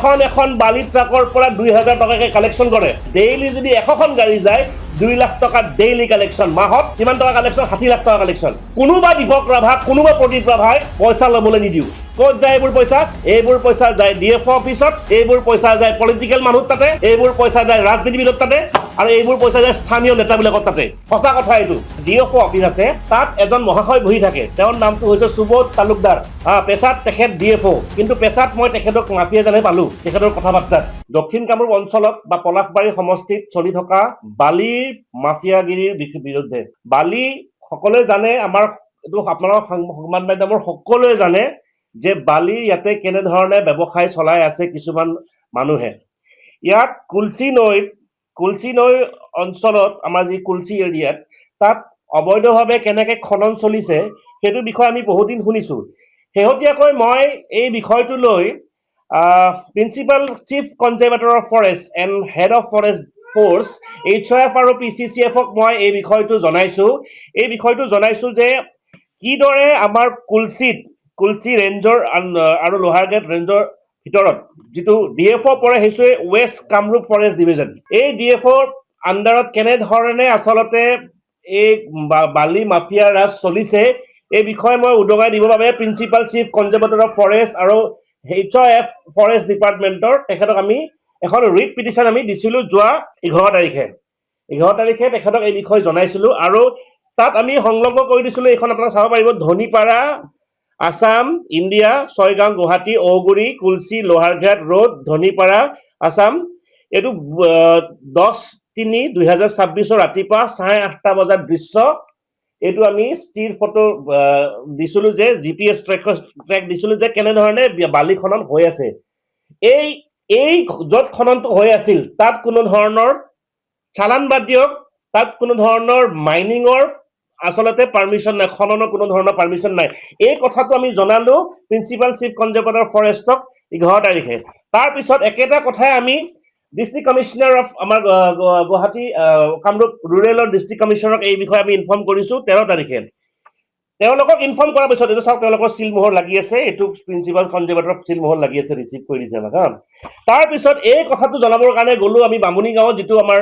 এখন এখন বালি ট্ৰাকৰ পৰা 2000 টকাকৈ কালেকশ্যন কৰে ডেইলি যদি 100খন গাড়ী যায় 2 লাখ টকা ডেইলি কালেকশ্যন মাহত কিমান টকা কালেকশ্যন 60 লাখ টকা কালেকশ্যন কোনোবা দীপক ৰাভা কোনোবা প্ৰদীপ ৰাভাই পইচা ল'বলৈ নিদিও ক'ত যায় এইবোৰ পইচা যায় ডিএফ অফিচত এইবোৰ পইচা যায় পলিটিকেল মানুহ তাতে এইবোৰ পইচা যায় ৰাজনীতিবিদৰ তাতে আৰু এইবোৰ পইচা যায় স্থানীয় নেতাবিলাকৰ তাতে সঁচা কথা এইটো ডিএফ অফিচ আছে তাত এজন মহাশয় বহি থাকে তেওঁৰ নামটো হৈছে সুবোধ তালুকদাৰ পেছাত তেখেত ডিএফঅ কিন্তু পেছাত মই তেখেতক মাফিয়া জানে পালো তেখেতৰ কথাবাৰ্তাত দক্ষিণ কামৰূপ অঞ্চলত বা পলাশবাৰী সমষ্টিত চলি থকা বালিৰ মাফিয়াগিৰিৰ বিৰুদ্ধে বালি সকলোৱে জানে আমাৰ এইটো আপোনালোকৰ সংবাদ মাধ্যমৰ সকলোৱে জানে যে বালি ইয়াতে কেনেধৰণে ব্যৱসায় চলাই আছে কিছুমান মানুহে ইয়াত কুলচি নৈৰ অঞ্চলত আমাৰ যি কুলচি এৰিয়াত তাত অবৈধভাৱে কেনেকৈ খনন চলিছে সেইটো বিষয়ে আমি বহুদিন শুনিছোঁ শেহতীয়াকৈ মই এই বিষয়টো লৈ principal chief conservator of forest and head of forest force HOF আৰু PCCFক মই এই বিষয়টো জনাইছোঁ যে কিদৰে আমাৰ কুলচি ৰেঞ্জৰ আৰু লোহাৰগেট ৰেঞ্জৰ ভিতৰত যিটো ডিএফঅ পৰে সেইটো ৱেষ্ট কামৰূপ ফৰেষ্ট ডিভিজন এই ডিএফঅৰ আণ্ডাৰত কেনেধৰণে আচলতে এই বালি মাফিয়া ৰাজ চলিছে এই বিষয়ে মই উদঙাই দিবৰ বাবে principal chief conservator of forest আৰু HOF ফৰেষ্ট ডিপাৰ্টমেণ্টৰ তেখেতক আমি এখন ৰিট পিটিশ্যন আমি দিছিলোঁ যোৱা 11 তাৰিখে তেখেতক এই বিষয়ে জনাইছিলোঁ আৰু তাত আমি সংলগ্ন কৰি দিছিলোঁ এইখন আপোনাক চাব পাৰিব ধনীপাৰা আসাম ইণ্ডিয়া ছয়গাঁও গুৱাহাটী ঔগুৰি কুলচি লোহাৰঘাট ৰোড ধনীপাৰা আসাম এইটো 10/3/2026 ৰাতিপুৱা 8:30 বজাত দৃশ্য এইটো আমি স্থিৰ ফটো দিছিলোঁ যে GPS ট্ৰেক দিছিলোঁ যে কেনেধৰণে বালি খনন হৈ আছে এই য'ত খননটো হৈ আছিল তাত কোনো ধৰণৰ চালান বাদ দিয়ক তাত কোনো ধৰণৰ মাইনিঙৰ আচলতে পাৰ্মিশ্যন নাই খননৰ কোনো ধৰণৰ পাৰ্মিশ্যন নাই এই কথাটো আমি জনালোঁ প্ৰিন্সিপাল চিফ কনজাৰভেটৰ ফৰেষ্টক 11 তাৰিখে তাৰপিছত একেটা কথাই আমি ডিষ্ট্ৰিক্ট কমিশ্যনাৰ অফ আমাৰ গুৱাহাটী কামৰূপ ৰুৰেলৰ ডিষ্ট্ৰিক্ট কমিশ্যনাৰক এই বিষয়ে আমি ইনফৰ্ম কৰিছোঁ 13 তাৰিখে তেওঁলোকক ইনফৰ্ম কৰাৰ পিছত এইটো চাওক তেওঁলোকৰ চিলমোহৰ লাগি আছে এইটো প্ৰিন্সিপাল কনজাৰভেটৰ চিলমোহৰ লাগি আছে ৰিচিভ কৰি দিছে আমাক তাৰপিছত এই কথাটো জনাবৰ কাৰণে গ'লোঁ আমি বামুণী গাঁৱত যিটো আমাৰ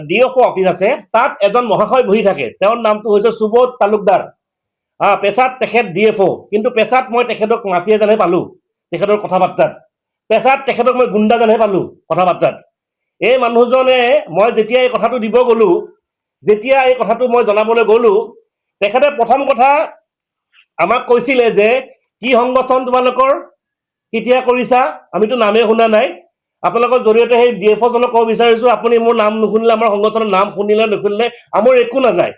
ডিএফঅ অফিচ আছে তাত এজন মহাশয় বহি থাকে তেওঁৰ নামটো হৈছে সুবোধ তালুকদাৰ পেছাত তেখেত ডিএফঅ কিন্তু পেছাত মই তেখেতক মাফিয়া জানে পালো তেখেতৰ কথাবাৰ্তাত পেছাত তেখেতক মই গুণ্ডা জানে পালো কথাবাৰ্তাত এই মানুহজনে মই যেতিয়া এই কথাটো দিব গ'লোঁ যেতিয়া এই কথাটো মই জনাবলৈ গ'লোঁ তেখেতে প্ৰথম কথা আমাক কৈছিলে যে কি সংগঠন তোমালোকৰ কেতিয়া কৰিছা আমিতো নামেই শুনা নাই আপোনালোকৰ জৰিয়তে সেই ডিএফঅ জনক ক'ব বিচাৰিছোঁ আপুনি মোৰ নাম নুশুনিলে আমাৰ সংগঠনৰ নাম শুনিলে নুশুনিলে আমাৰ একো নাযায়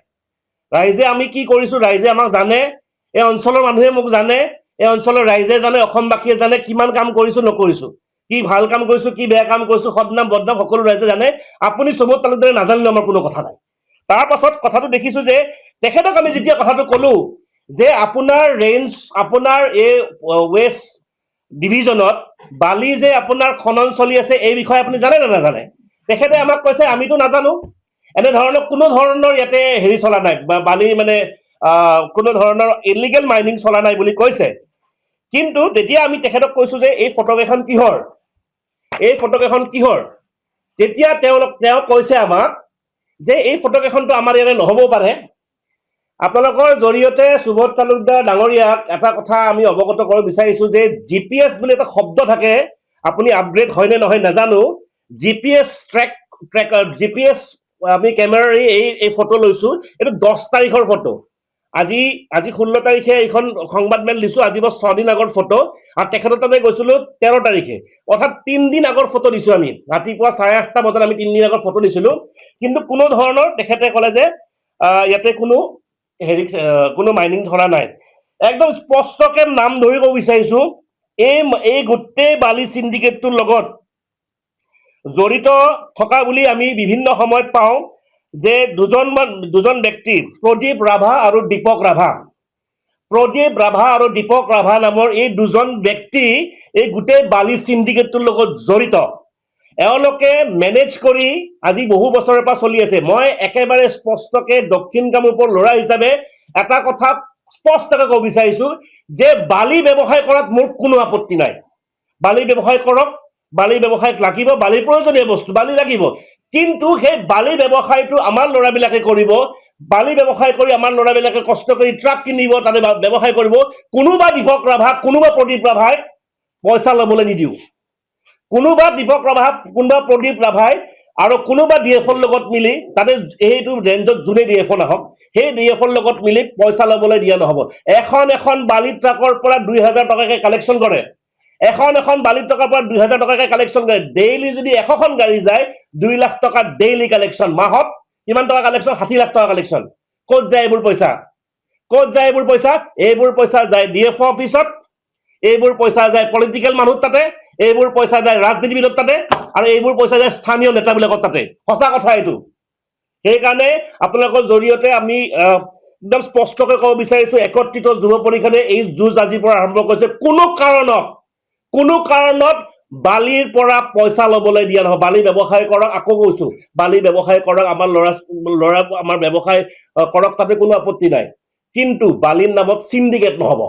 ৰাইজে আমি কি কৰিছোঁ ৰাইজে আমাক জানে এই অঞ্চলৰ মানুহে মোক জানে এই অঞ্চলৰ ৰাইজে জানে অসমবাসীয়ে জানে কিমান কাম কৰিছোঁ নকৰিছোঁ কি ভাল কাম কৰিছোঁ কি বেয়া কাম কৰিছোঁ সদনাম বদনাম সকলো ৰাইজে জানে আপুনি সুবোধ তালুকদাৰে নাজানিলে আমাৰ কোনো কথা নাই তাৰপাছত কথাটো দেখিছোঁ যে তেখেতক আমি যেতিয়া কথাটো ক'লোঁ যে আপোনাৰ ৰেঞ্জ আপোনাৰ এই ৱেষ্ট ডিভিজনত বালি যে আপোনাৰ খনন চলি আছে এই বিষয়ে আপুনি জানে নে নাজানে তেখেতে আমাক কৈছে আমিতো নাজানো এনেধৰণৰ কোনো ধৰণৰ ইয়াতে হেৰি চলা নাই বা বালি মানে কোনো ধৰণৰ ইলিগেল মাইনিং চলা নাই বুলি কৈছে কিন্তু তেতিয়া আমি তেখেতক কৈছোঁ যে এই ফটোকেইখন কিহৰ তেতিয়া তেওঁ কৈছে আমাক যে এই ফটোকেইখনটো আমাৰ ইয়াতে নহ'বও পাৰে আপোনালোকৰ জৰিয়তে সুবোধ তালুকদাৰ ডাঙৰীয়াক এটা কথা আমি অৱগত কৰিব বিচাৰিছোঁ যে GPS বুলি এটা শব্দ থাকে আপুনি আপগ্ৰেড হয়নে নহয় নাজানো GPS GPS আমি কেমেৰাৰে এই ফটো লৈছোঁ এইটো 10 তাৰিখৰ ফটো আজি 16 তাৰিখে এইখন সংবাদ মেল দিছোঁ আজি 6 দিন আগৰ ফটো আৰু তেখেতৰ তাতে গৈছিলোঁ 13 তাৰিখে অৰ্থাৎ 3 দিন আগৰ ফটো দিছোঁ আমি ৰাতিপুৱা 8:30 বজাত আমি 3 দিন আগৰ ফটো দিছিলোঁ কিন্তু কোনো ধৰণৰ তেখেতে ক'লে যে ইয়াতে কোনো মাইনিং ধৰা নাই একদম স্পষ্টকৈ নাম ধৰি ক'ব বিচাৰিছোঁ এই গোটেই বালি চিণ্ডিকেটটোৰ লগত জড়িত থকা বুলি আমি বিভিন্ন সময়ত পাওঁ যে দুজন ব্যক্তি প্ৰদীপ ৰাভা আৰু দীপক ৰাভা নামৰ এই দুজন ব্যক্তি এই গোটেই বালি চিণ্ডিকেটটোৰ লগত জড়িত এওঁলোকে মেনেজ কৰি আজি বহু বছৰৰ পৰা চলি আছে মই একেবাৰে স্পষ্টকৈ দক্ষিণ কামৰূপৰ ল'ৰা হিচাপে এটা কথা স্পষ্টকৈ ক'ব বিচাৰিছোঁ যে বালি ব্যৱসায় কৰাত মোৰ কোনো আপত্তি নাই বালি ব্যৱসায় কৰক, বালি ব্যৱসায়ত লাগিব, বালিৰ প্ৰয়োজনীয় বস্তু, বালি লাগিব। কিন্তু সেই বালি ব্যৱসায়টো আমাৰ ল'ৰাবিলাকে কৰিব, বালি ব্যৱসায় কৰি আমাৰ ল'ৰাবিলাকে কষ্ট কৰি ট্ৰাক কিনিব, তাতে ব্যৱসায় কৰিব। কোনোবা দীপক ৰাভাক, কোনোবা প্ৰদীপ ৰাভাই পইচা ল'বলৈ নিদিওঁ। কোনোবা দীপক ৰাভা, কোনোবা প্ৰদীপ ৰাভাই আৰু কোনোবা DFৰ লগত মিলি, তাতে সেইটো ৰেঞ্জত যোনে DF নাহক, সেই DFৰ লগত মিলি পইচা ল'বলৈ দিয়া নহ'ব। এখন বালি ট্ৰাকৰ পৰা 2,000 টকাকে কালেকশ্যন কৰে, এখন বালি টকাৰ পৰা 2,000 টকাকে কালেকশ্যন কৰে। ডেইলি যদি 100খন গাড়ী যায়, 2 লাখ টকা ডেইলি কালেকশ্যন। মাহত কিমান টকা কালেকশ্যন? 60 লাখ টকা কালেকশ্যন। ক'ত যায় এইবোৰ পইচা? ক'ত যায় এইবোৰ পইচা? এইবোৰ পইচা যায় DF অফিচত, এইবোৰ পইচা যায় পলিটিকেল মানুহ তাতে, এইবোৰ পইচা যায় ৰাজনীতিবিদৰ তাতে, আৰু এইবোৰ পইচা যায় স্থানীয় নেতাবিলাকৰ তাতে। সঁচা কথা এইটো। সেইকাৰণে আপোনালোকৰ জৰিয়তে আমি একদম স্পষ্টকৈ ক'ব বিচাৰিছো, একত্ৰিত যুৱ পৰিষদে এই যুঁজ আজিৰ পৰা আৰম্ভ কৰিছে। কোনো কাৰণত বালিৰ পৰা পইচা ল'বলৈ দিয়া নহয়। বালি ব্যৱসায় কৰক, আকৌ কৈছো, বালি ব্যৱসায় কৰক, আমাৰ ল'ৰা আমাৰ ব্যৱসায় কৰক, তাতে কোনো আপত্তি নাই। কিন্তু বালিৰ নামত চিণ্ডিকেট নহ'ব।